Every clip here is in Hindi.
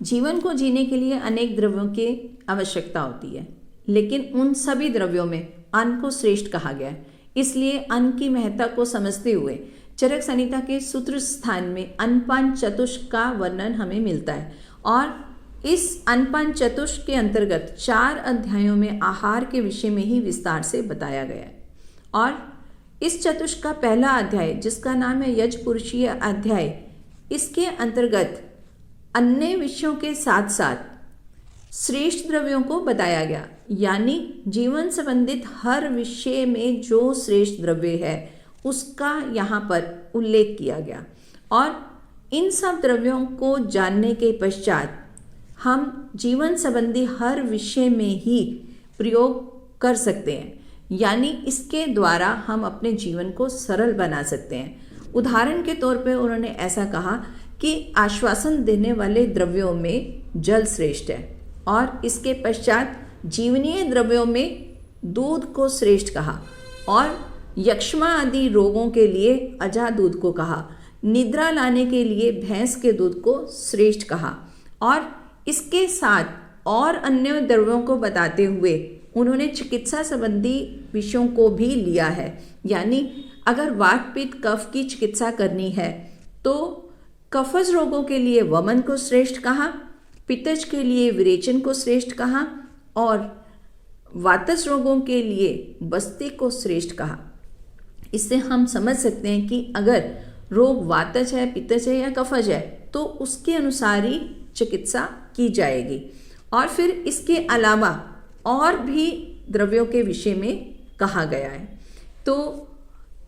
जीवन को जीने के लिए अनेक द्रव्यों की आवश्यकता होती है, लेकिन उन सभी द्रव्यों में अन्न को श्रेष्ठ कहा गया है। इसलिए अन्न की महत्ता को समझते हुए चरक संहिता के सूत्र स्थान में अन्नपान चतुष्क का वर्णन हमें मिलता है और इस अन्नपान चतुष्क के अंतर्गत 4 अध्यायों में आहार के विषय में ही विस्तार से बताया गया है। और इस चतुष्क का पहला अध्याय, जिसका नाम है यजपुरुषीय अध्याय, इसके अंतर्गत अन्य विषयों के साथ साथ श्रेष्ठ द्रव्यों को बताया गया, यानी जीवन संबंधित हर विषय में जो श्रेष्ठ द्रव्य है उसका यहाँ पर उल्लेख किया गया। और इन सब द्रव्यों को जानने के पश्चात हम जीवन संबंधी हर विषय में ही प्रयोग कर सकते हैं, यानी इसके द्वारा हम अपने जीवन को सरल बना सकते हैं। उदाहरण के तौर पे उन्होंने ऐसा कहा कि आश्वासन देने वाले द्रव्यों में जल श्रेष्ठ है और इसके पश्चात जीवनीय द्रव्यों में दूध को श्रेष्ठ कहा और यक्ष्मा आदि रोगों के लिए अजा दूध को कहा, निद्रा लाने के लिए भैंस के दूध को श्रेष्ठ कहा। और इसके साथ और अन्य द्रव्यों को बताते हुए उन्होंने चिकित्सा संबंधी विषयों को भी लिया है, यानी अगर वात पित्त कफ की चिकित्सा करनी है तो कफज रोगों के लिए वमन को श्रेष्ठ कहा, पित्तज के लिए विरेचन को श्रेष्ठ कहा और वातज रोगों के लिए बस्ती को श्रेष्ठ कहा। इससे हम समझ सकते हैं कि अगर रोग वातज है, पित्तज है या कफज है तो उसके अनुसार ही चिकित्सा की जाएगी। और फिर इसके अलावा और भी द्रव्यों के विषय में कहा गया है। तो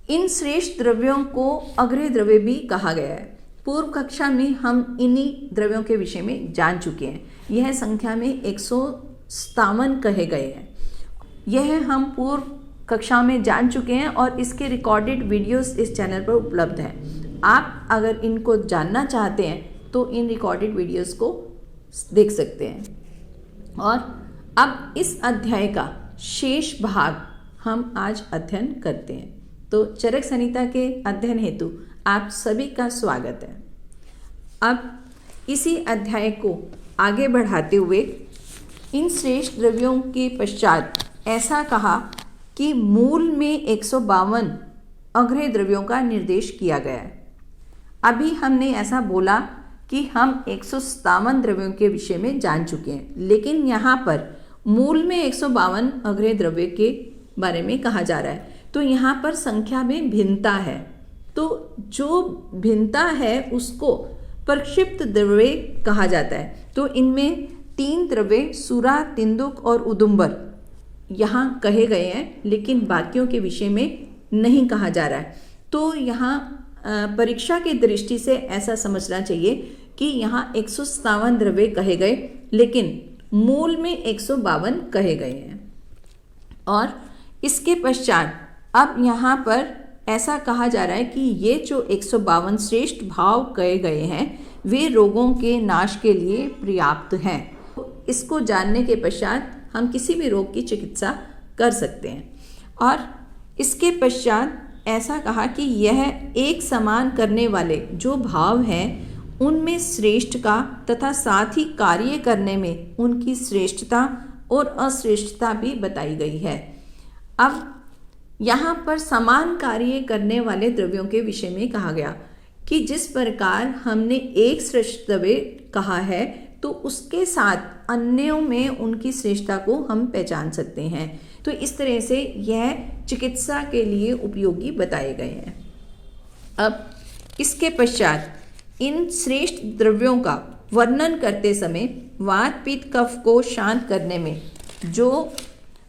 इन श्रेष्ठ द्रव्यों को अग्रय द्रव्य भी कहा गया है। पूर्व कक्षा में हम इन्हीं द्रव्यों के विषय में जान चुके हैं। यह संख्या में 157 कहे गए हैं। यह हम पूर्व कक्षा में जान चुके हैं और इसके रिकॉर्डेड वीडियोस इस चैनल पर उपलब्ध हैं। आप अगर इनको जानना चाहते हैं तो इन रिकॉर्डेड वीडियोस को देख सकते हैं। और अब इस अध्याय का शेष भाग हम आज अध्ययन करते हैं। तो चरक संहिता के अध्ययन हेतु आप सभी का स्वागत है। अब इसी अध्याय को आगे बढ़ाते हुए इन श्रेष्ठ द्रव्यों के पश्चात ऐसा कहा कि मूल में 152 अग्रय द्रव्यों का निर्देश किया गया है। अभी हमने ऐसा बोला कि हम 157 द्रव्यों के विषय में जान चुके हैं, लेकिन यहाँ पर मूल में 152 अग्रय द्रव्य के बारे में कहा जा रहा है। तो यहाँ पर संख्या में भिन्नता है, तो जो भिन्नता है उसको प्रक्षिप्त द्रव्य कहा जाता है। तो इनमें 3 द्रव्य सुरा, तिंदुक और उदुम्बर यहाँ कहे गए हैं, लेकिन बाकियों के विषय में नहीं कहा जा रहा है। तो यहाँ परीक्षा की दृष्टि से ऐसा समझना चाहिए कि यहाँ 157 द्रव्य कहे गए, लेकिन मूल में 152 कहे गए हैं। और इसके पश्चात अब यहाँ पर ऐसा कहा जा रहा है कि ये जो 152 श्रेष्ठ भाव कहे गए हैं वे रोगों के नाश के लिए पर्याप्त हैं। इसको जानने के पश्चात हम किसी भी रोग की चिकित्सा कर सकते हैं। और इसके पश्चात ऐसा कहा कि यह एक समान करने वाले जो भाव हैं उनमें श्रेष्ठ का तथा साथ ही कार्य करने में उनकी श्रेष्ठता और अश्रेष्ठता भी बताई गई है। अब यहाँ पर समान कार्य करने वाले द्रव्यों के विषय में कहा गया कि जिस प्रकार हमने एक श्रेष्ठ द्रव्य कहा है तो उसके साथ अन्यों में उनकी श्रेष्ठता को हम पहचान सकते हैं। तो इस तरह से यह चिकित्सा के लिए उपयोगी बताए गए हैं। अब इसके पश्चात इन श्रेष्ठ द्रव्यों का वर्णन करते समय वात पित्त कफ को शांत करने में जो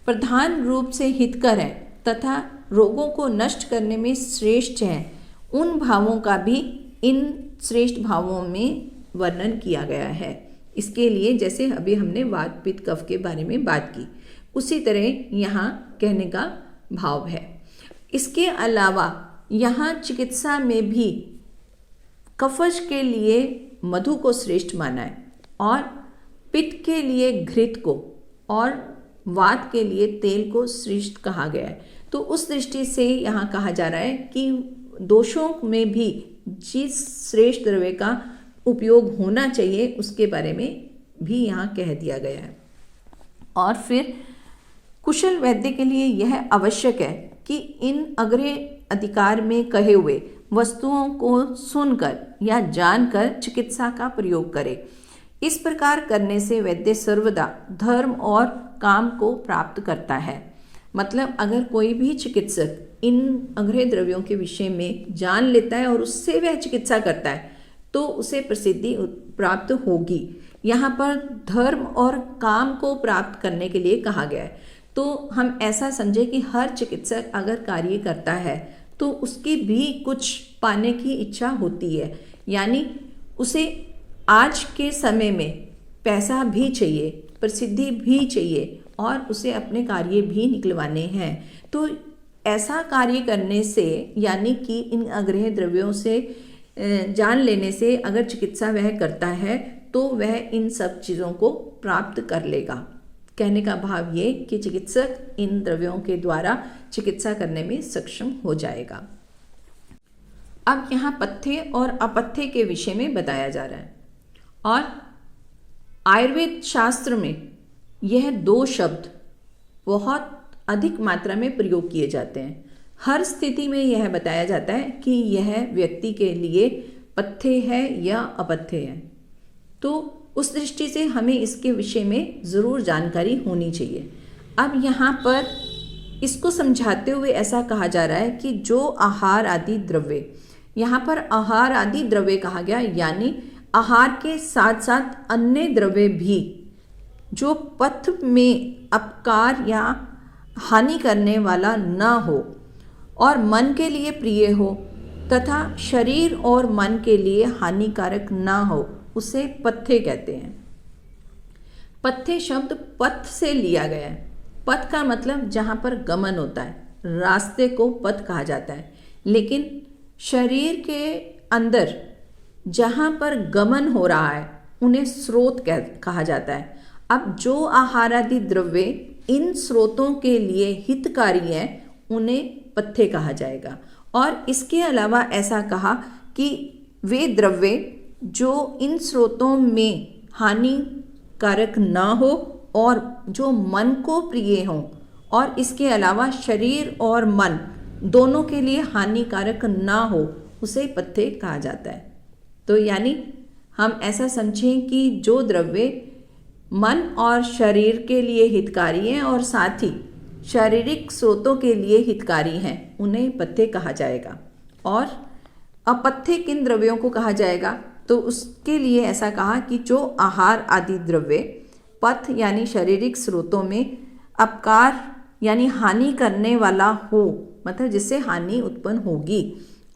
प्रधान रूप से हितकर है तथा रोगों को नष्ट करने में श्रेष्ठ हैं, उन भावों का भी इन श्रेष्ठ भावों में वर्णन किया गया है। इसके लिए जैसे अभी हमने वात पित्त कफ के बारे में बात की, उसी तरह यहाँ कहने का भाव है। इसके अलावा यहाँ चिकित्सा में भी कफज के लिए मधु को श्रेष्ठ माना है और पित्त के लिए घृत को और वात के लिए तेल को श्रेष्ठ कहा गया है। तो उस दृष्टि से यहाँ कहा जा रहा है कि दोषों में भी जिस श्रेष्ठ द्रव्य का उपयोग होना चाहिए उसके बारे में भी यहाँ कह दिया गया है। और फिर कुशल वैद्य के लिए यह आवश्यक है कि इन अग्रह अधिकार में कहे हुए वस्तुओं को सुनकर या जानकर चिकित्सा का प्रयोग करे। इस प्रकार करने से वैद्य सर्वदा धर्म और काम को प्राप्त करता है। मतलब अगर कोई भी चिकित्सक इन अग्रह द्रव्यों के विषय में जान लेता है और उससे वह चिकित्सा करता है तो उसे प्रसिद्धि प्राप्त होगी। यहाँ पर धर्म और काम को प्राप्त करने के लिए कहा गया है। तो हम ऐसा समझे कि हर चिकित्सक अगर कार्य करता है तो उसकी भी कुछ पाने की इच्छा होती है, यानी उसे आज के समय में पैसा भी चाहिए, प्रसिद्धि भी चाहिए और उसे अपने कार्य भी निकलवाने हैं। तो ऐसा कार्य करने से, यानी कि इन अग्रह द्रव्यों से जान लेने से अगर चिकित्सा वह करता है तो वह इन सब चीज़ों को प्राप्त कर लेगा। कहने का भाव ये कि चिकित्सक इन द्रव्यों के द्वारा चिकित्सा करने में सक्षम हो जाएगा। अब यहाँ पथ्य और अपथ्य के विषय में बताया जा रहा है। और आयुर्वेद शास्त्र में यह दो शब्द बहुत अधिक मात्रा में प्रयोग किए जाते हैं। हर स्थिति में यह बताया जाता है कि यह व्यक्ति के लिए पथ्य है या अपथ्य है। तो उस दृष्टि से हमें इसके विषय में ज़रूर जानकारी होनी चाहिए। अब यहाँ पर इसको समझाते हुए ऐसा कहा जा रहा है कि जो आहार आदि द्रव्य, यहाँ पर आहार आदि द्रव्य कहा गया, यानी आहार के साथ साथ अन्य द्रव्य भी जो पथ में अपकार या हानि करने वाला न हो और मन के लिए प्रिय हो तथा शरीर और मन के लिए हानिकारक ना हो, उसे पथ्य कहते हैं। पथ्य शब्द पथ से लिया गया है। पथ का मतलब जहाँ पर गमन होता है, रास्ते को पथ कहा जाता है। लेकिन शरीर के अंदर जहाँ पर गमन हो रहा है उन्हें स्रोत कहा जाता है। अब जो आहार आदि द्रव्य इन स्रोतों के लिए हितकारी हैं उन्हें पथ्य कहा जाएगा। और इसके अलावा ऐसा कहा कि वे द्रव्य जो इन स्रोतों में हानिकारक ना हो और जो मन को प्रिय हों और इसके अलावा शरीर और मन दोनों के लिए हानिकारक ना हो, उसे पथ्य कहा जाता है। तो यानी हम ऐसा समझें कि जो द्रव्य मन और शरीर के लिए हितकारी हैं और साथ ही शारीरिक स्रोतों के लिए हितकारी हैं, उन्हें पथ्य कहा जाएगा। और अपथ्य किन द्रव्यों को कहा जाएगा, तो उसके लिए ऐसा कहा कि जो आहार आदि द्रव्य पथ यानी शारीरिक स्रोतों में अपकार यानी हानि करने वाला हो, मतलब जिससे हानि उत्पन्न होगी,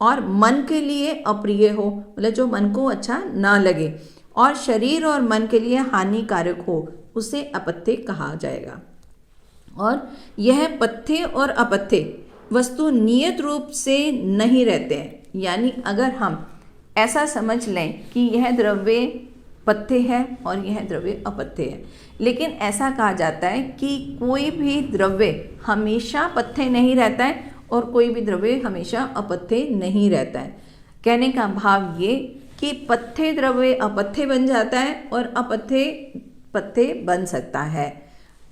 और मन के लिए अप्रिय हो, मतलब जो मन को अच्छा ना लगे, और शरीर और मन के लिए हानिकारक हो, उसे अपथ्य कहा जाएगा। और यह पथ्य और अपथ्य वस्तु नियत रूप से नहीं रहते हैं। यानी अगर हम ऐसा समझ लें कि यह द्रव्य पथ्य है और यह द्रव्य अपथ्य है, लेकिन ऐसा कहा जाता है कि कोई भी द्रव्य हमेशा पथ्य नहीं रहता है और कोई भी द्रव्य हमेशा अपथ्य नहीं रहता है। कहने का भाव ये कि पथ्य द्रव्य अपथ्य बन जाता है और अपथ्य पथ्य बन सकता है।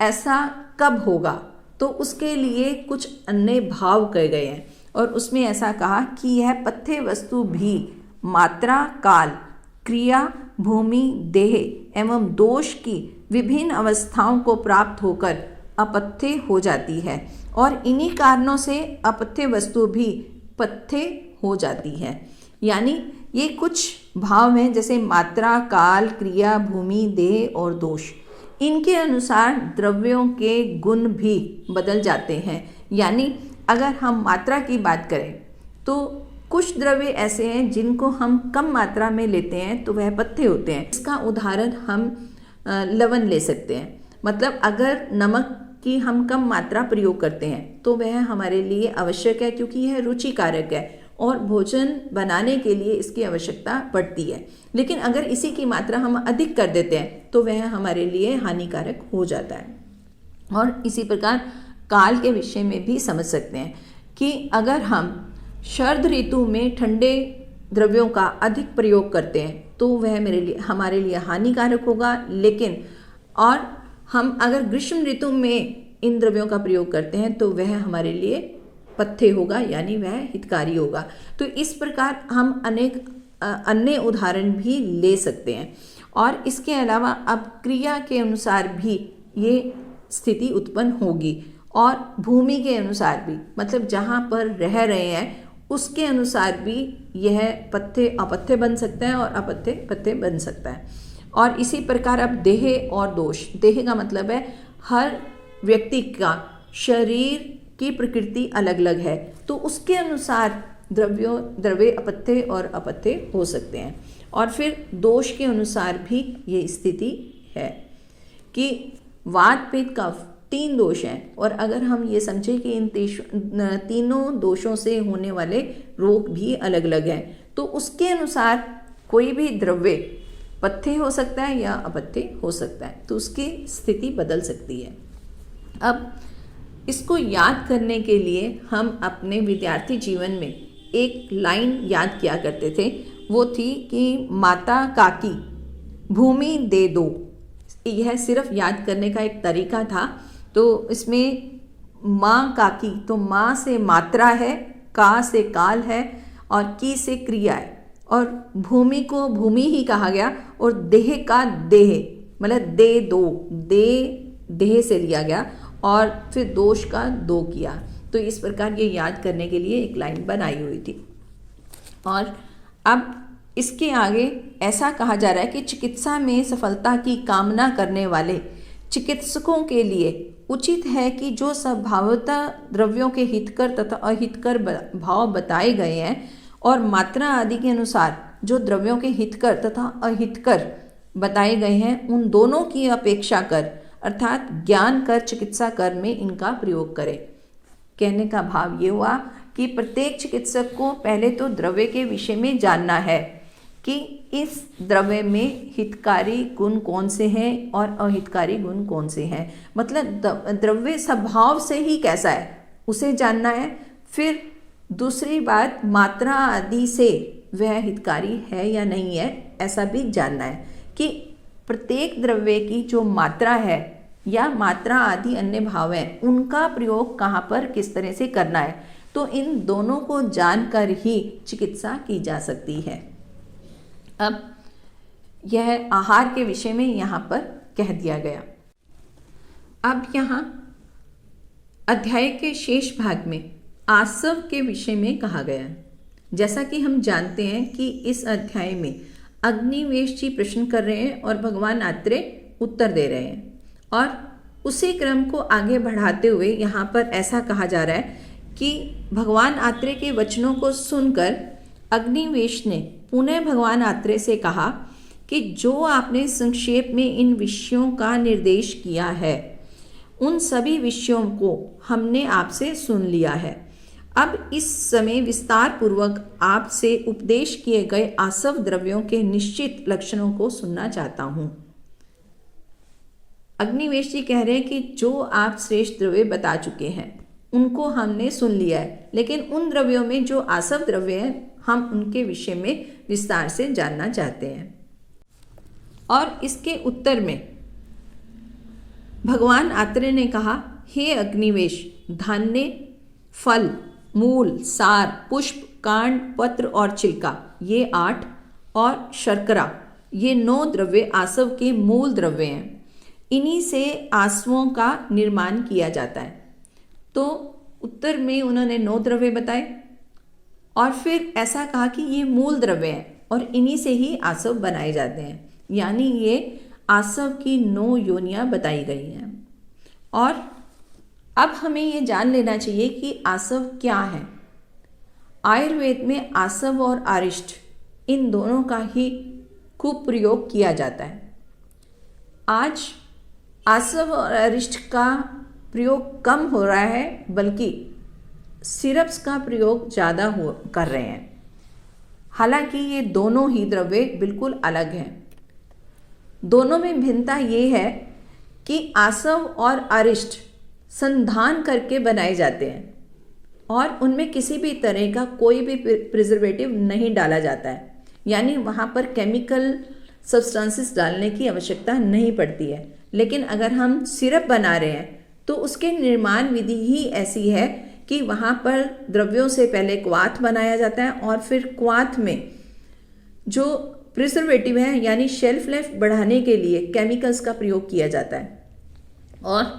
ऐसा कब होगा, तो उसके लिए कुछ अन्य भाव कहे गए हैं और उसमें ऐसा कहा कि यह पथ्य वस्तु भी मात्रा, काल, क्रिया, भूमि, देह एवं दोष की विभिन्न अवस्थाओं को प्राप्त होकर अपथ्य हो जाती है और इन्हीं कारणों से अपथ्य वस्तु भी पथ्य हो जाती है। यानी ये कुछ भाव हैं, जैसे मात्रा, काल, क्रिया, भूमि, देह और दोष। इनके अनुसार द्रव्यों के गुण भी बदल जाते हैं। यानी अगर हम मात्रा की बात करें तो कुछ द्रव्य ऐसे हैं जिनको हम कम मात्रा में लेते हैं तो वह पथ्य होते हैं। इसका उदाहरण हम लवण ले सकते हैं। मतलब अगर नमक की हम कम मात्रा प्रयोग करते हैं तो वह हमारे लिए आवश्यक है, क्योंकि यह रुचिकारक है और भोजन बनाने के लिए इसकी आवश्यकता पड़ती है। लेकिन अगर इसी की मात्रा हम अधिक कर देते हैं तो वह हमारे लिए हानिकारक हो जाता है। और इसी प्रकार काल के विषय में भी समझ सकते हैं कि अगर हम शरद ऋतु में ठंडे द्रव्यों का अधिक प्रयोग करते हैं तो वह हमारे लिए हानिकारक होगा। लेकिन और हम अगर ग्रीष्म ऋतु में इन द्रव्यों का प्रयोग करते हैं तो वह हमारे लिए पथ्य होगा, यानी वह हितकारी होगा। तो इस प्रकार हम अनेक अन्य उदाहरण भी ले सकते हैं। और इसके अलावा अब क्रिया के अनुसार भी ये स्थिति उत्पन्न होगी और भूमि के अनुसार भी, मतलब जहाँ पर रह रहे हैं उसके अनुसार भी यह पथ्य अपथ्य बन सकता है और अपथ्य पथ्य बन सकता है। और इसी प्रकार अब देह और दोष, देह का मतलब है हर व्यक्ति का शरीर की प्रकृति अलग अलग है, तो उसके अनुसार द्रव्य अपथ्य और अपथ्य हो सकते हैं। और फिर दोष के अनुसार भी ये स्थिति है कि वात पित्त कफ 3 दोष हैं, और अगर हम ये समझें कि इन तीनों दोषों से होने वाले रोग भी अलग अलग हैं, तो उसके अनुसार कोई भी द्रव्य पथ्य हो सकता है या अपथ्य हो सकता है, तो उसकी स्थिति बदल सकती है। अब इसको याद करने के लिए हम अपने विद्यार्थी जीवन में एक लाइन याद किया करते थे, वो थी कि माता काकी भूमि दे दो। यह सिर्फ याद करने का एक तरीका था। तो इसमें माँ काकी, तो माँ से मात्रा है, का से काल है और की से क्रिया है, और भूमि को भूमि ही कहा गया, और देह का देह मतलब दे दो, देह से लिया गया, और फिर दोष का दो किया। तो इस प्रकार ये याद करने के लिए एक लाइन बनाई हुई थी। और अब इसके आगे ऐसा कहा जा रहा है कि चिकित्सा में सफलता की कामना करने वाले चिकित्सकों के लिए उचित है कि जो स्वभावतः द्रव्यों के हितकर तथा अहितकर भाव बताए गए हैं और मात्रा आदि के अनुसार जो द्रव्यों के हितकर तथा अहितकर बताए गए हैं, उन दोनों की अपेक्षा कर अर्थात ज्ञान कर चिकित्सा कर में इनका प्रयोग करें। कहने का भाव ये हुआ कि प्रत्येक चिकित्सक को पहले तो द्रव्य के विषय में जानना है कि इस द्रव्य में हितकारी गुण कौन से हैं और अहितकारी गुण कौन से हैं, मतलब द्रव्य स्वभाव से ही कैसा है उसे जानना है। फिर दूसरी बात, मात्रा आदि से वह हितकारी है या नहीं है ऐसा भी जानना है कि प्रत्येक द्रव्य की जो मात्रा है या मात्रा आदि अन्य भाव हैं उनका प्रयोग कहाँ पर किस तरह से करना है। तो इन दोनों को जानकर ही चिकित्सा की जा सकती है। अब यह आहार के विषय में यहाँ पर कह दिया गया। अब यहाँ अध्याय के शेष भाग में आसव के विषय में कहा गया। जैसा कि हम जानते हैं कि इस अध्याय में अग्निवेश जी प्रश्न कर रहे हैं और भगवान आत्रेय उत्तर दे रहे हैं, और उसी क्रम को आगे बढ़ाते हुए यहाँ पर ऐसा कहा जा रहा है कि भगवान आत्रेय के वचनों को सुनकर अग्निवेश ने पुनः भगवान आत्रेय से कहा कि जो आपने संक्षेप में इन विषयों का निर्देश किया है उन सभी विषयों को हमने आपसे सुन लिया है। अब इस समय विस्तार पूर्वक आपसे उपदेश किए गए आसव द्रव्यों के निश्चित लक्षणों को सुनना चाहता हूँ। अग्निवेश जी कह रहे हैं कि जो आप श्रेष्ठ द्रव्य बता चुके हैं उनको हमने सुन लिया है, लेकिन उन द्रव्यों में जो आसव द्रव्य हैं हम उनके विषय में विस्तार से जानना चाहते हैं। और इसके उत्तर में भगवान आत्रेय ने कहा, हे अग्निवेश, धान्य, फल, मूल, सार, पुष्प, कांड, पत्र और छिलका ये 8 और शर्करा ये 9 द्रव्य आसव के मूल द्रव्य हैं। इन्हीं से आसवों का निर्माण किया जाता है। तो उत्तर में उन्होंने 9 द्रव्य बताए और फिर ऐसा कहा कि ये मूल द्रव्य हैं और इन्हीं से ही आसव बनाए जाते हैं, यानी ये आसव की 9 योनियां बताई गई हैं। और अब हमें ये जान लेना चाहिए कि आसव क्या है। आयुर्वेद में आसव और आरिष्ट इन दोनों का ही खूब प्रयोग किया जाता है। आज आसव और अरिष्ट का प्रयोग कम हो रहा है, बल्कि सिरप्स का प्रयोग ज़्यादा कर रहे हैं। हालांकि ये दोनों ही द्रव्य बिल्कुल अलग हैं। दोनों में भिन्नता ये है कि आसव और अरिष्ट संधान करके बनाए जाते हैं और उनमें किसी भी तरह का कोई भी प्रिजर्वेटिव नहीं डाला जाता है, यानी वहाँ पर केमिकल सब्सटेंसेस डालने की आवश्यकता नहीं पड़ती है। लेकिन अगर हम सिरप बना रहे हैं तो उसके निर्माण विधि ही ऐसी है कि वहाँ पर द्रव्यों से पहले क्वाथ बनाया जाता है और फिर क्वाथ में जो प्रिजर्वेटिव है यानी शेल्फ लाइफ बढ़ाने के लिए केमिकल्स का प्रयोग किया जाता है। और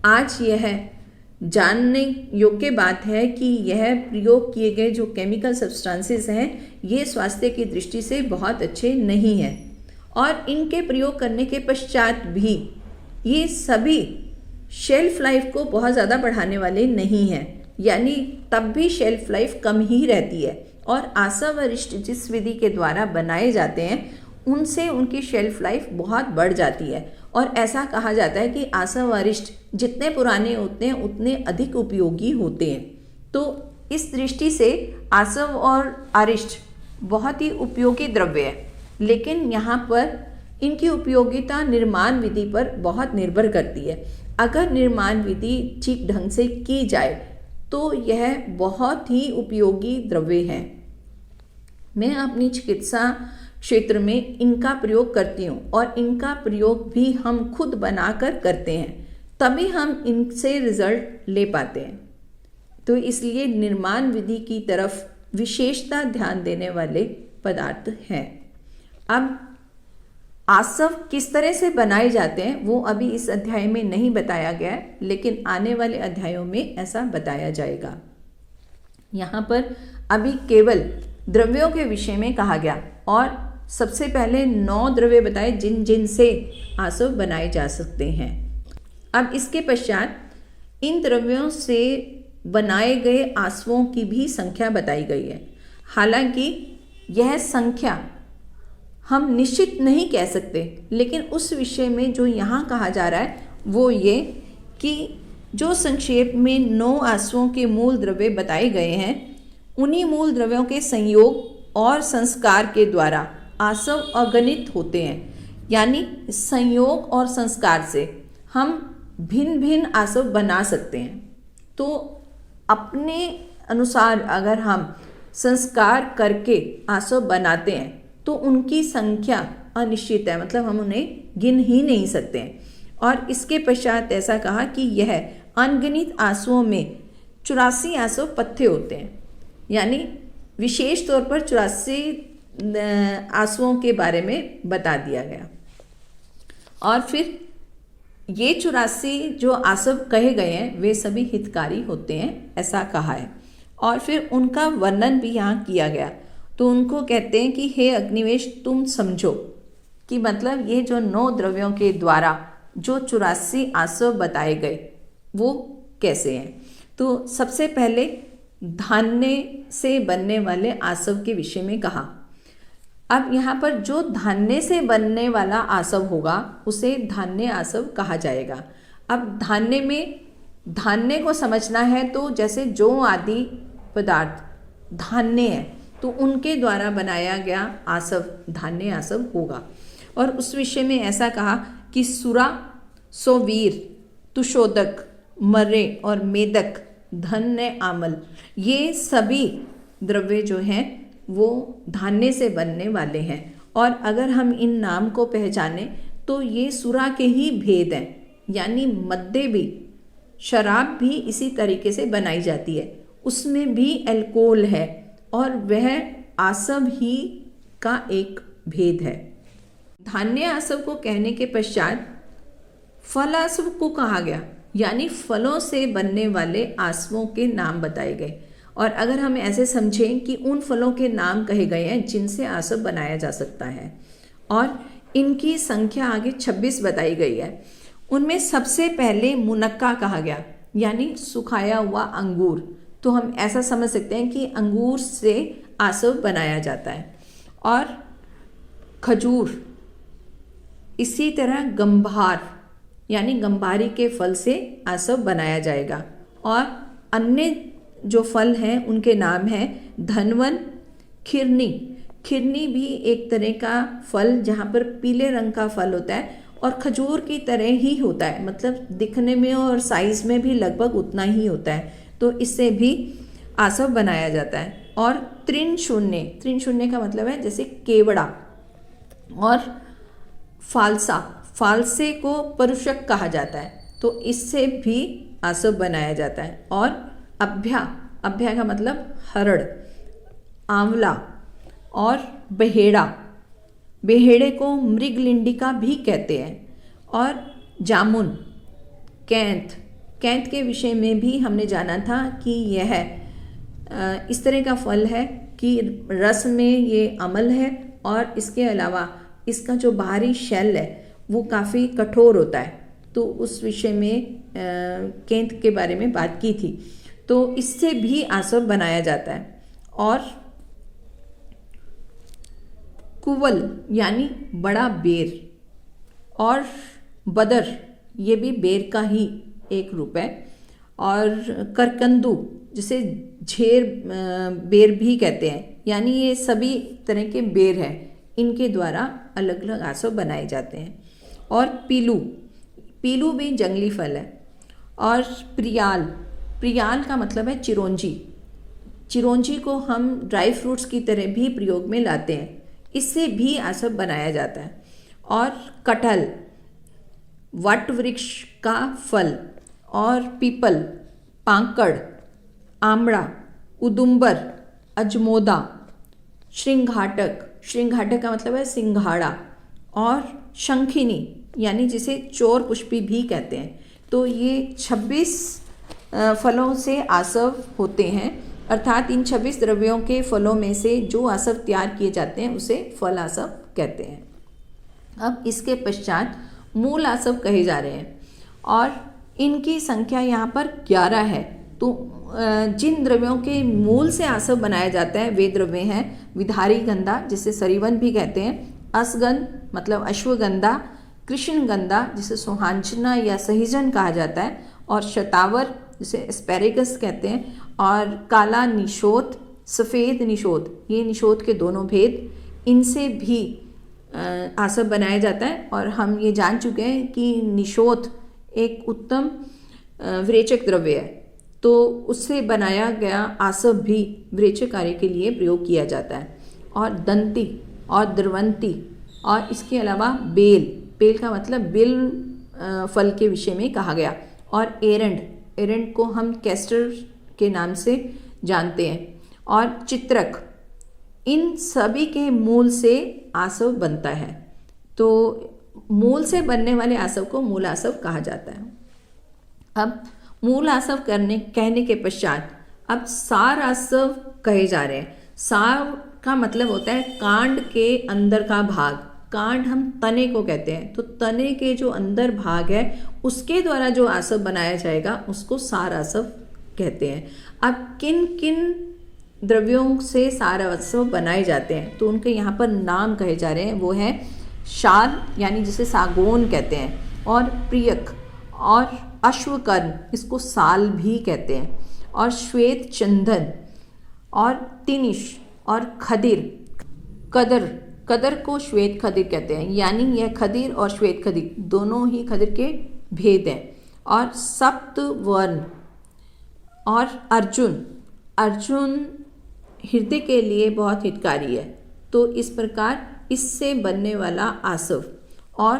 आज यह जानने योग्य बात है कि यह प्रयोग किए गए जो केमिकल सब्सटेंसेस हैं ये स्वास्थ्य की दृष्टि से बहुत अच्छे नहीं हैं, और इनके प्रयोग करने के पश्चात भी ये सभी शेल्फ लाइफ को बहुत ज़्यादा बढ़ाने वाले नहीं हैं, यानी तब भी शेल्फ लाइफ कम ही रहती है। और आसव अरिष्ट जिस विधि के द्वारा बनाए जाते हैं उनसे उनकी शेल्फ लाइफ बहुत बढ़ जाती है, और ऐसा कहा जाता है कि आसव अरिष्ट जितने पुराने होते हैं उतने अधिक उपयोगी होते हैं। तो इस दृष्टि से आसव और अरिष्ट बहुत ही उपयोगी द्रव्य है, लेकिन यहाँ पर इनकी उपयोगिता निर्माण विधि पर बहुत निर्भर करती है। अगर निर्माण विधि ठीक ढंग से की जाए तो यह बहुत ही उपयोगी द्रव्य है। मैं अपनी चिकित्सा क्षेत्र में इनका प्रयोग करती हूँ और इनका प्रयोग भी हम खुद बनाकर करते हैं, तभी हम इनसे रिजल्ट ले पाते हैं। तो इसलिए निर्माण विधि की तरफ विशेषता ध्यान देने वाले पदार्थ हैं। अब आसव किस तरह से बनाए जाते हैं वो अभी इस अध्याय में नहीं बताया गया है, लेकिन आने वाले अध्यायों में ऐसा बताया जाएगा। यहाँ पर अभी केवल द्रव्यों के विषय में कहा गया, और सबसे पहले 9 द्रव्य बताए जिन जिन से आसव बनाए जा सकते हैं। अब इसके पश्चात इन द्रव्यों से बनाए गए आसवों की भी संख्या बताई गई है। हालांकि यह संख्या हम निश्चित नहीं कह सकते, लेकिन उस विषय में जो यहाँ कहा जा रहा है वो ये कि जो संक्षेप में 9 आसवों के मूल द्रव्य बताए गए हैं, उन्हीं मूल द्रव्यों के संयोग और संस्कार के द्वारा आसव अगणित होते हैं। यानी संयोग और संस्कार से हम भिन्न भिन्न आसव बना सकते हैं। तो अपने अनुसार अगर हम संस्कार करके आसव बनाते हैं तो उनकी संख्या अनिश्चित है, मतलब हम उन्हें गिन ही नहीं सकते हैं। और इसके पश्चात ऐसा कहा कि यह अनगिनत आंसुओं में 84 आंसू पत्ते होते हैं, यानी विशेष तौर पर 84 आंसुओं के बारे में बता दिया गया। और फिर ये 84 जो आसव कहे गए हैं वे सभी हितकारी होते हैं, ऐसा कहा है। और फिर उनका वर्णन भी यहाँ किया गया। तो उनको कहते हैं कि हे अग्निवेश तुम समझो, कि मतलब ये जो 9 द्रव्यों के द्वारा जो 84 आसव बताए गए वो कैसे हैं। तो सबसे पहले धान्य से बनने वाले आसव के विषय में कहा। अब यहाँ पर जो धान्य से बनने वाला आसव होगा उसे धान्य आसव कहा जाएगा। अब धान्य में धान्य को समझना है तो जैसे जौ आदि पदार्थ धान्य है तो उनके द्वारा बनाया गया आसव धान्य आसव होगा। और उस विषय में ऐसा कहा कि सुरा, सोवीर, तुषोदक, मर्रे और मेदक, धन्य, आमल, ये सभी द्रव्य जो हैं वो धान्य से बनने वाले हैं। और अगर हम इन नाम को पहचाने तो ये सुरा के ही भेद हैं, यानी मद्य भी, शराब भी इसी तरीके से बनाई जाती है, उसमें भी अल्कोहल है और वह आसव ही का एक भेद है। धान्य आसव को कहने के पश्चात फल आसव को कहा गया, यानी फलों से बनने वाले आसवों के नाम बताए गए। और अगर हम ऐसे समझें कि उन फलों के नाम कहे गए हैं जिनसे आसव बनाया जा सकता है, और इनकी संख्या आगे 26 बताई गई है। उनमें सबसे पहले मुनक्का कहा गया, यानी सुखाया हुआ अंगूर। तो हम ऐसा समझ सकते हैं कि अंगूर से आसव बनाया जाता है। और खजूर, इसी तरह गंभार, यानी गंभारी के फल से आसव बनाया जाएगा। और अन्य जो फल हैं उनके नाम हैं धनवन, खिरनी। खिरनी भी एक तरह का फल जहाँ पर पीले रंग का फल होता है और खजूर की तरह ही होता है, मतलब दिखने में और साइज में भी लगभग उतना ही होता है। तो इससे भी आसव बनाया जाता है। और तृण शून्य का मतलब है जैसे केवड़ा, और फालसे को परुषक कहा जाता है, तो इससे भी आसव बनाया जाता है। और अभ्या का मतलब हरड़, आंवला और बेहेड़े को मृगलिंडिका भी कहते हैं। और जामुन, कैंथ के विषय में भी हमने जाना था कि यह इस तरह का फल है कि रस में ये अम्ल है, और इसके अलावा इसका जो बाहरी शेल है वो काफ़ी कठोर होता है। तो उस विषय में कैंथ के बारे में बात की थी। तो इससे भी आसव बनाया जाता है। और कुवल यानी बड़ा बेर, और बदर ये भी बेर का ही एक रूप है। और करकंदू जिसे झेर बेर भी कहते हैं, यानी ये सभी तरह के बेर हैं, इनके द्वारा अलग अलग आसव बनाए जाते हैं। और पीलू भी जंगली फल है। और प्रियाल का मतलब है चिरौंजी को हम ड्राई फ्रूट्स की तरह भी प्रयोग में लाते हैं, इससे भी आसव बनाया जाता है। और कटहल वट वृक्ष का फल, और पीपल, पांकड़, आमड़ा, उदुम्बर, अजमोदा, श्रृंघाटक का मतलब है सिंघाड़ा, और शंखिनी यानी जिसे चोर पुष्पी भी कहते हैं। तो ये 26 फलों से आसव होते हैं, अर्थात इन 26 द्रव्यों के फलों में से जो आसव तैयार किए जाते हैं उसे फल आसव कहते हैं। अब इसके पश्चात मूल आसव कहे जा रहे हैं, और इनकी संख्या यहाँ पर 11 है। तो जिन द्रव्यों के मूल से आसव बनाया जाता है वे द्रव्य हैं विधारी गंधा, जिसे सरीवन भी कहते हैं, असगंध मतलब अश्वगंधा, कृष्णगंधा जिसे सोहांजना या सहीजन कहा जाता है, और शतावर जिसे एस्पेरेगस कहते हैं, और काला निशोत, सफ़ेद निशोत, ये निशोत के दोनों भेद, इनसे भी आसव बनाया जाता है। और हम ये जान चुके हैं कि निशोत एक उत्तम विरेचक द्रव्य है, तो उससे बनाया गया आसव भी विरेचक कार्य के लिए प्रयोग किया जाता है। और दंती और द्रवंती, और इसके अलावा बेल का मतलब बिल फल के विषय में कहा गया। और एरंड को हम कैस्टर के नाम से जानते हैं। और चित्रक, इन सभी के मूल से आसव बनता है। तो मूल से बनने वाले आसव को मूल आसव कहा जाता है। अब मूल आसव कहने के पश्चात अब सार आसव कहे जा रहे हैं। सार का मतलब होता है कांड के अंदर का भाग। कांड हम तने को कहते हैं, तो तने के जो अंदर भाग है उसके द्वारा जो आसव बनाया जाएगा उसको सार आसव कहते हैं। अब किन किन द्रव्यों से सार आसव बनाए जाते हैं तो उनके यहाँ पर नाम कहे जा रहे हैं। वो है शाल यानी जिसे सागौन कहते हैं, और प्रियक, और अश्वकर्ण, इसको साल भी कहते हैं, और श्वेत चंदन, और तिनिश, और कदर को श्वेत खदिर कहते हैं, यानी यह खदिर और श्वेत खदिर दोनों ही खदिर के भेद हैं। और सप्तवर्ण, और अर्जुन हृदय के लिए बहुत हितकारी है। तो इस प्रकार इससे बनने वाला आसव। और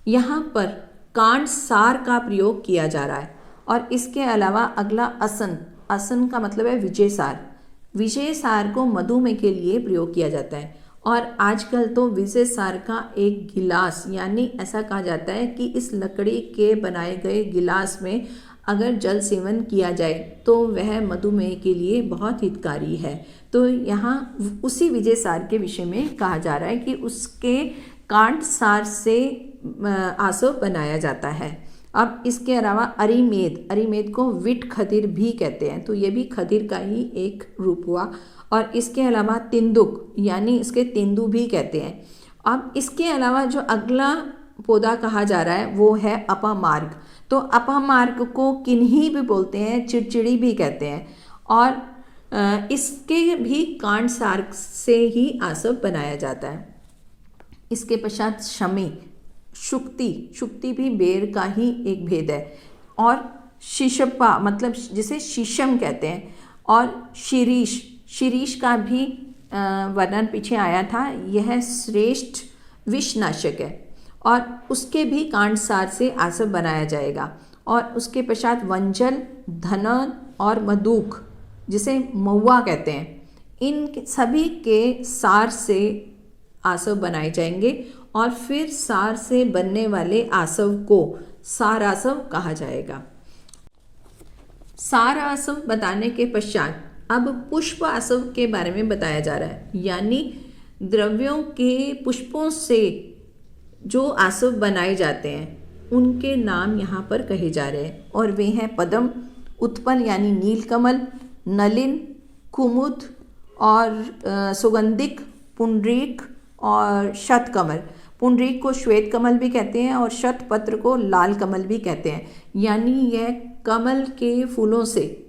यहाँ पर कांड सार का प्रयोग किया जा रहा है। और इसके अलावा अगला असन का मतलब है विजय सार को मधुमेह के लिए प्रयोग किया जाता है। और आजकल तो विजय सार का एक गिलास, यानी ऐसा कहा जाता है कि इस लकड़ी के बनाए गए गिलास में अगर जल सेवन किया जाए तो वह मधुमेह के लिए बहुत हितकारी है। तो यहाँ उसी विजय सार के विषय में कहा जा रहा है कि उसके कांड सार से आसव बनाया जाता है। अब इसके अलावा अरिमेद को विट खदिर भी कहते हैं, तो ये भी खदिर का ही एक रूप हुआ। और इसके अलावा तिंदुक यानी इसके तेंदु भी कहते हैं। अब इसके अलावा जो अगला पौधा कहा जा रहा है वो है अपामार्ग। तो अपामार्ग को किन्ही भी बोलते हैं, चिड़चिड़ी भी कहते हैं। और इसके भी कांड सार से ही आसव बनाया जाता है। इसके पश्चात शमी, शुक्ति भी बेर का ही एक भेद है। और शीशप्पा मतलब जिसे शीशम कहते हैं, और शिरीष, शिरीष का भी वर्णन पीछे आया था। यह श्रेष्ठ विषनाशक है और उसके भी कांडसार से आसव बनाया जाएगा। और उसके पश्चात वंजल, धनन और मधुक, जिसे महुआ कहते हैं, इन सभी के सार से आसव बनाए जाएंगे और फिर सार से बनने वाले आसव को सार आसव कहा जाएगा। सार आसव बताने के पश्चात अब पुष्प आसव के बारे में बताया जा रहा है, यानी द्रव्यों के पुष्पों से जो आसव बनाए जाते हैं उनके नाम यहाँ पर कहे जा रहे हैं और वे हैं पद्म, उत्पल यानी नीलकमल, नलिन, कुमुद और सुगंधिक, पुंडरीक और शतकमल। पुंडरीक को श्वेत कमल भी कहते हैं और शतपत्र को लाल कमल भी कहते हैं, यानी यह कमल के फूलों से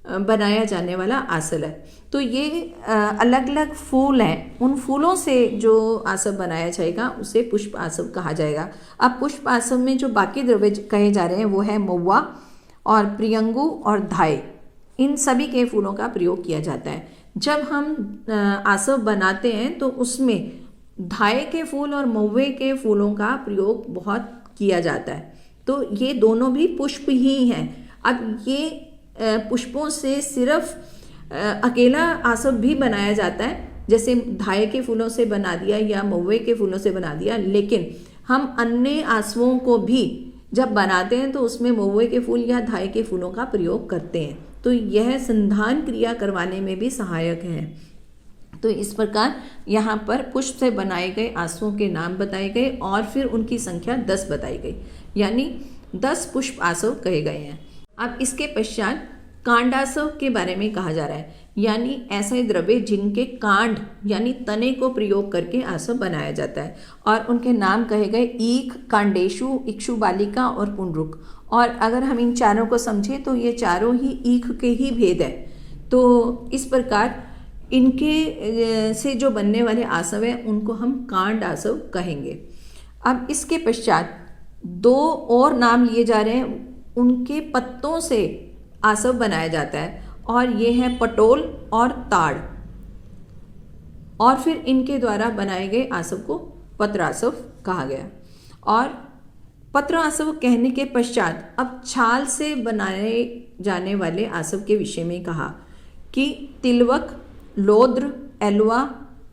बनाया जाने वाला आसल है। तो ये अलग अलग फूल हैं, उन फूलों से जो आसव बनाया जाएगा उसे पुष्प आसव कहा जाएगा। अब पुष्प आसव में जो बाकी द्रव्य कहे जा रहे हैं वो है महुआ और प्रियंगु और धाय, इन सभी के फूलों का प्रयोग किया जाता है। जब हम आसव बनाते हैं तो उसमें धाय के फूल और महुए के फूलों का प्रयोग बहुत किया जाता है। तो ये दोनों भी पुष्प ही हैं। अब ये पुष्पों से सिर्फ अकेला आसव भी बनाया जाता है, जैसे धाय के फूलों से बना दिया या महुए के फूलों से बना दिया, लेकिन हम अन्य आसवों को भी जब बनाते हैं तो उसमें महुए के फूल या धाय के फूलों का प्रयोग करते हैं। तो यह संधान क्रिया करवाने में भी सहायक है। तो इस प्रकार यहाँ पर पुष्प से बनाए गए आसवों के नाम बताए गए और फिर उनकी संख्या 10 बताई गई, यानी 10 पुष्प आसव कहे गए हैं। अब इसके पश्चात कांडासव के बारे में कहा जा रहा है, यानी ऐसे द्रव्य जिनके कांड यानी तने को प्रयोग करके आसव बनाया जाता है और उनके नाम कहे गए ईख, कांडेशु, इक्षु बालिका और पुंडरुक। और अगर हम इन चारों को समझें तो ये चारों ही ईख के ही भेद है। तो इस प्रकार इनके से जो बनने वाले आसव हैं उनको हम कांड आसव कहेंगे। अब इसके पश्चात 2 और नाम लिए जा रहे हैं, उनके पत्तों से आसव बनाया जाता है और ये है पटोल और ताड़। और फिर इनके द्वारा बनाए गए आसव को पत्र आसव कहा गया। और पत्र आसव कहने के पश्चात अब छाल से बनाए जाने वाले आसव के विषय में कहा कि तिलवक, लोद्र, एलवा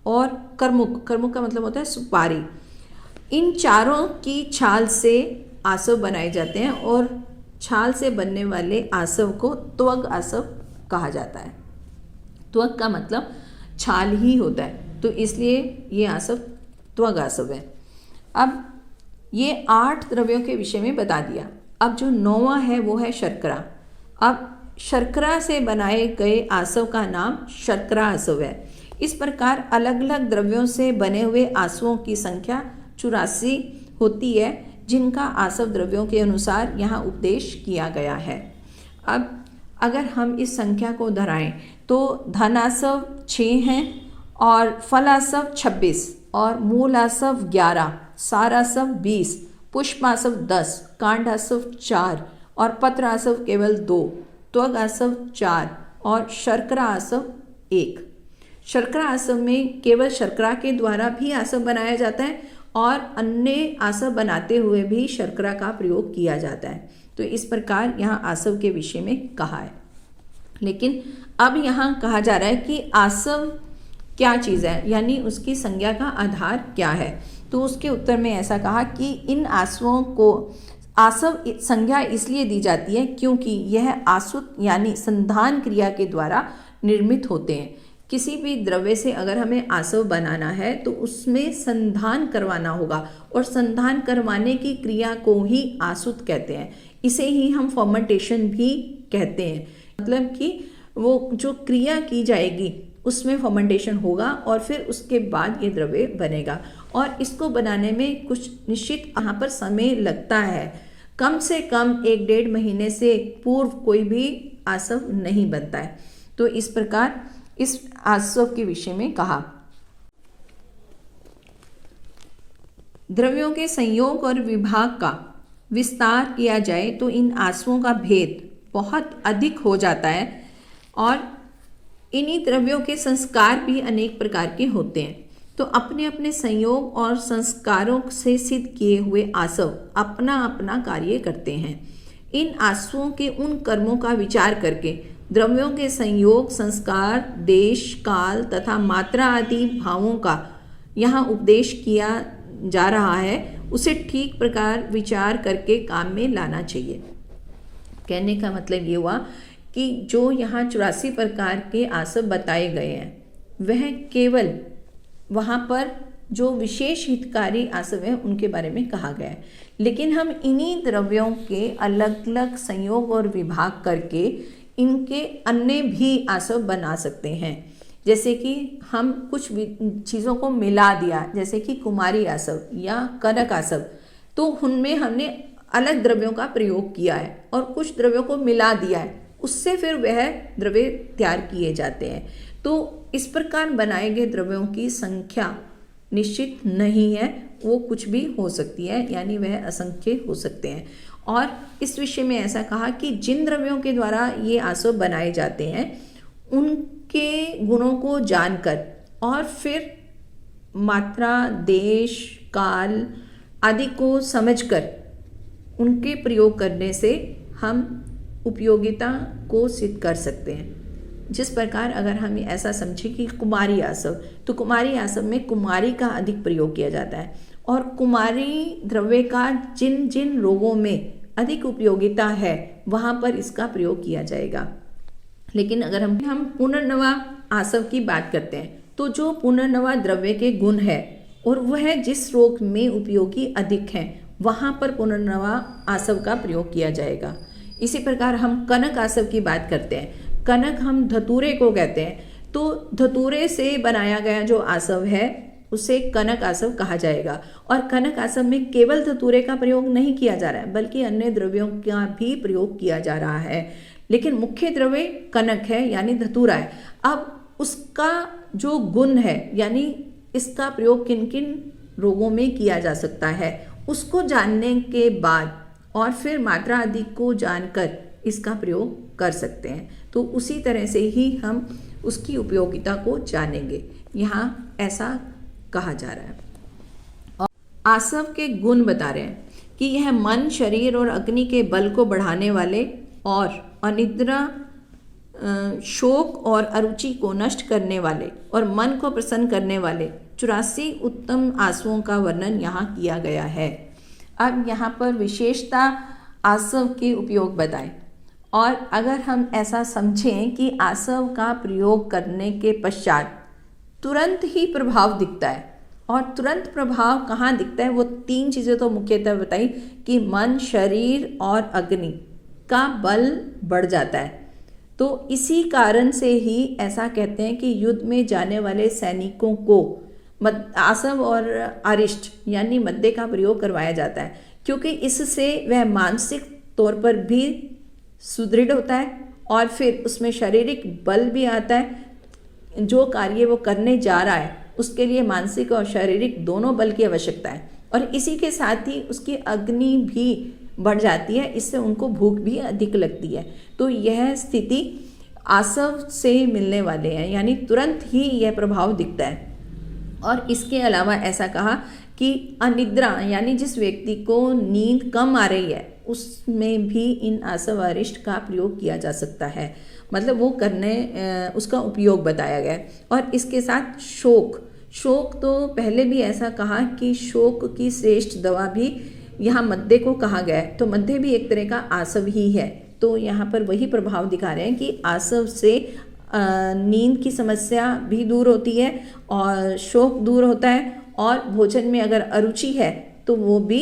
और करमुक, करमुक का मतलब होता है सुपारी, इन चारों की छाल से आसव बनाए जाते हैं और छाल से बनने वाले आसव को त्वग आसव कहा जाता है। त्वग का मतलब छाल ही होता है, तो इसलिए ये आसव त्वग आसव है। अब ये 8 द्रव्यों के विषय में बता दिया। अब जो 9वां है वो है शर्करा। अब शर्करा से बनाए गए आसव का नाम शर्करा आसव है। इस प्रकार अलग अलग द्रव्यों से बने हुए आसवों की संख्या 84 होती है, जिनका आसव द्रव्यों के अनुसार यहाँ उपदेश किया गया है। अब अगर हम इस संख्या को दोहराएं तो धनासव 6 हैं और फलासव 26 और मूलासव 11, सारासव 20, पुष्पासव 10, कांडासव 4 और पत्रासव केवल 2, त्वग आसव 4 और शर्करा आसव 1। शर्करा आसव में केवल शर्करा के द्वारा भी आसव बनाया जाता है और अन्य आसव बनाते हुए भी शर्करा का प्रयोग किया जाता है। तो इस प्रकार यहाँ आसव के विषय में कहा है। लेकिन अब यहाँ कहा जा रहा है कि आसव क्या चीज़ है, यानी उसकी संज्ञा का आधार क्या है। तो उसके उत्तर में ऐसा कहा कि इन आसवों को आसव संज्ञा इसलिए दी जाती है क्योंकि यह आसुत यानी संधान क्रिया के द्वारा निर्मित होते हैं। किसी भी द्रव्य से अगर हमें आसव बनाना है तो उसमें संधान करवाना होगा और संधान करवाने की क्रिया को ही आसुत कहते हैं। इसे ही हम फर्मेंटेशन भी कहते हैं, मतलब कि वो जो क्रिया की जाएगी उसमें फर्मेंटेशन होगा और फिर उसके बाद ये द्रव्य बनेगा। और इसको बनाने में कुछ निश्चित यहाँ पर समय लगता है, कम से कम 1-1.5 महीने से पूर्व कोई भी आसव नहीं बनता है। तो इस प्रकार इस आसव के विषय में कहा। द्रव्यों के संयोग और विभाग का विस्तार किया जाए तो इन आसवों का भेद बहुत अधिक हो जाता है और इन्हीं द्रव्यों के संस्कार भी अनेक प्रकार के होते हैं। तो अपने अपने संयोग और संस्कारों से सिद्ध किए हुए आसव अपना अपना कार्य करते हैं। इन आसवों के उन कर्मों का विचार करके द्रव्यों के संयोग, संस्कार, देश, काल तथा मात्रा आदि भावों का यहाँ उपदेश किया जा रहा है, उसे ठीक प्रकार विचार करके काम में लाना चाहिए। कहने का मतलब ये हुआ कि जो यहाँ 84 प्रकार के आसव बताए गए हैं, वह केवल वहाँ पर जो विशेष हितकारी आसव हैं उनके बारे में कहा गया है, लेकिन हम इन्हीं द्रव्यों के अलग अलग संयोग और विभाग करके इनके अन्य भी आसव बना सकते हैं। जैसे कि हम कुछ चीज़ों को मिला दिया, जैसे कि कुमारी आसव या कनक आसव, तो उनमें हमने अलग द्रव्यों का प्रयोग किया है और कुछ द्रव्यों को मिला दिया है, उससे फिर वह द्रव्य तैयार किए जाते हैं। तो इस प्रकार बनाए गए द्रव्यों की संख्या निश्चित नहीं है, वो कुछ भी हो सकती है, यानी वह असंख्य हो सकते हैं। और इस विषय में ऐसा कहा कि जिन द्रव्यों के द्वारा ये आसव बनाए जाते हैं उनके गुणों को जानकर और फिर मात्रा, देश, काल आदि को समझकर उनके प्रयोग करने से हम उपयोगिता को सिद्ध कर सकते हैं। जिस प्रकार अगर हम ऐसा समझें कि कुमारी आसव, तो कुमारी आसव में कुमारी का अधिक प्रयोग किया जाता है और कुमारी द्रव्य का जिन जिन रोगों में अधिक उपयोगिता है वहाँ पर इसका प्रयोग किया जाएगा। लेकिन अगर हम पुनर्नवा आसव की बात करते हैं, तो जो पुनर्नवा द्रव्य के गुण है और वह जिस रोग में उपयोगी अधिक है वहाँ पर पुनर्नवा आसव का प्रयोग किया जाएगा। इसी प्रकार हम कनक आसव की बात करते हैं। कनक हम धतूरे को कहते हैं, तो धतूरे से बनाया गया जो आसव है उसे कनक आसव कहा जाएगा। और कनक आसव में केवल धतूरे का प्रयोग नहीं किया जा रहा है, बल्कि अन्य द्रव्यों का भी प्रयोग किया जा रहा है, लेकिन मुख्य द्रव्य कनक है यानी धतूरा है। अब उसका जो गुण है, यानी इसका प्रयोग किन किन रोगों में किया जा सकता है, उसको जानने के बाद और फिर मात्रा आदि को जानकर इसका प्रयोग कर सकते हैं। तो उसी तरह से ही हम उसकी उपयोगिता को जानेंगे, यहाँ ऐसा कहा जा रहा है। और आसव के गुण बता रहे हैं कि यह मन, शरीर और अग्नि के बल को बढ़ाने वाले और अनिद्रा, शोक और अरुचि को नष्ट करने वाले और मन को प्रसन्न करने वाले 84 उत्तम आसवों का वर्णन यहाँ किया गया है। अब यहाँ पर विशेषता आसव के उपयोग बताएं, और अगर हम ऐसा समझें कि आसव का प्रयोग करने के पश्चात तुरंत ही प्रभाव दिखता है, और तुरंत प्रभाव कहाँ दिखता है, वो 3 चीज़ें तो मुख्यतः बताई कि मन, शरीर और अग्नि का बल बढ़ जाता है। तो इसी कारण से ही ऐसा कहते हैं कि युद्ध में जाने वाले सैनिकों को आसव और अरिष्ट यानी मद्दे का प्रयोग करवाया जाता है, क्योंकि इससे वह मानसिक तौर पर भी सुदृढ़ होता है और फिर उसमें शारीरिक बल भी आता है। जो कार्य वो करने जा रहा है उसके लिए मानसिक और शारीरिक दोनों बल की आवश्यकता है, और इसी के साथ ही उसकी अग्नि भी बढ़ जाती है, इससे उनको भूख भी अधिक लगती है। तो यह स्थिति आसव से मिलने वाले हैं, यानी तुरंत ही यह प्रभाव दिखता है। और इसके अलावा ऐसा कहा कि अनिद्रा यानी जिस व्यक्ति को नींद कम आ रही है उसमें भी इन आसव अरिष्ट का प्रयोग किया जा सकता है, मतलब वो करने उसका उपयोग बताया गया है। और इसके साथ शोक तो पहले भी ऐसा कहा कि शोक की श्रेष्ठ दवा भी यहाँ मद्दे को कहा गया है, तो मद्दे भी एक तरह का आसव ही है। तो यहाँ पर वही प्रभाव दिखा रहे हैं कि आसव से नींद की समस्या भी दूर होती है और शोक दूर होता है, और भोजन में अगर अरुचि है तो वो भी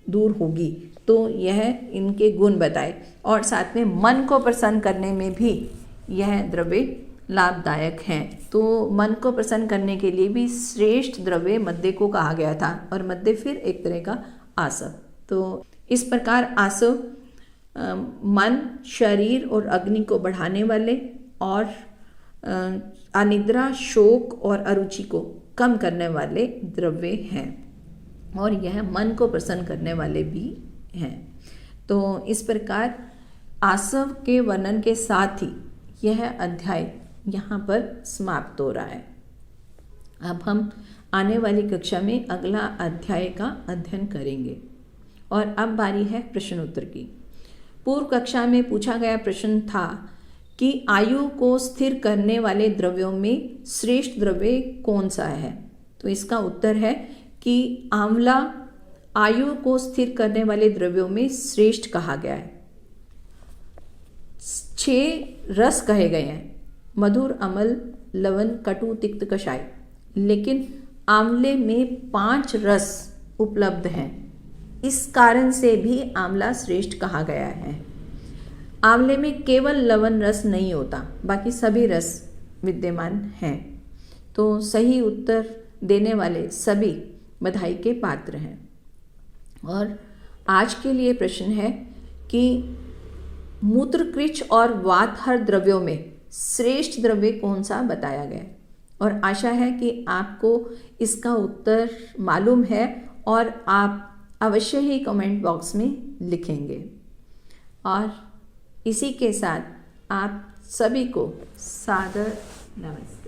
दूर होगी। तो यह इनके गुण बताए, और साथ में मन को प्रसन्न करने में भी यह द्रव्य लाभदायक हैं। तो मन को प्रसन्न करने के लिए भी श्रेष्ठ द्रव्य मद्दे को कहा गया था, और मद्दे फिर एक तरह का आसव। तो इस प्रकार आसव मन, शरीर और अग्नि को बढ़ाने वाले और अनिद्रा, शोक और अरुचि को कम करने वाले द्रव्य हैं, और यह मन को प्रसन्न करने वाले भी हैं। तो इस प्रकार आसव के वर्णन के साथ ही यह अध्याय यहाँ पर समाप्त हो रहा है। अब हम आने वाली कक्षा में अगला अध्याय का अध्ययन करेंगे। और अब बारी है प्रश्न उत्तर की। पूर्व कक्षा में पूछा गया प्रश्न था कि आयु को स्थिर करने वाले द्रव्यों में श्रेष्ठ द्रव्य कौन सा है। तो इसका उत्तर है कि आंवला आयु को स्थिर करने वाले द्रव्यों में श्रेष्ठ कहा गया है। 6 रस कहे गए हैं, मधुर, अम्ल, लवण, कटु, तिक्त, कषाय, लेकिन आंवले में 5 रस उपलब्ध हैं। इस कारण से भी आंवला श्रेष्ठ कहा गया है। आंवले में केवल लवण रस नहीं होता, बाकी सभी रस विद्यमान हैं। तो सही उत्तर देने वाले सभी बधाई के पात्र हैं। और आज के लिए प्रश्न है कि मूत्रकृच और वातहर द्रव्यों में श्रेष्ठ द्रव्य कौन सा बताया गया है। और आशा है कि आपको इसका उत्तर मालूम है और आप अवश्य ही कमेंट बॉक्स में लिखेंगे। और इसी के साथ आप सभी को सादर नमस्कार।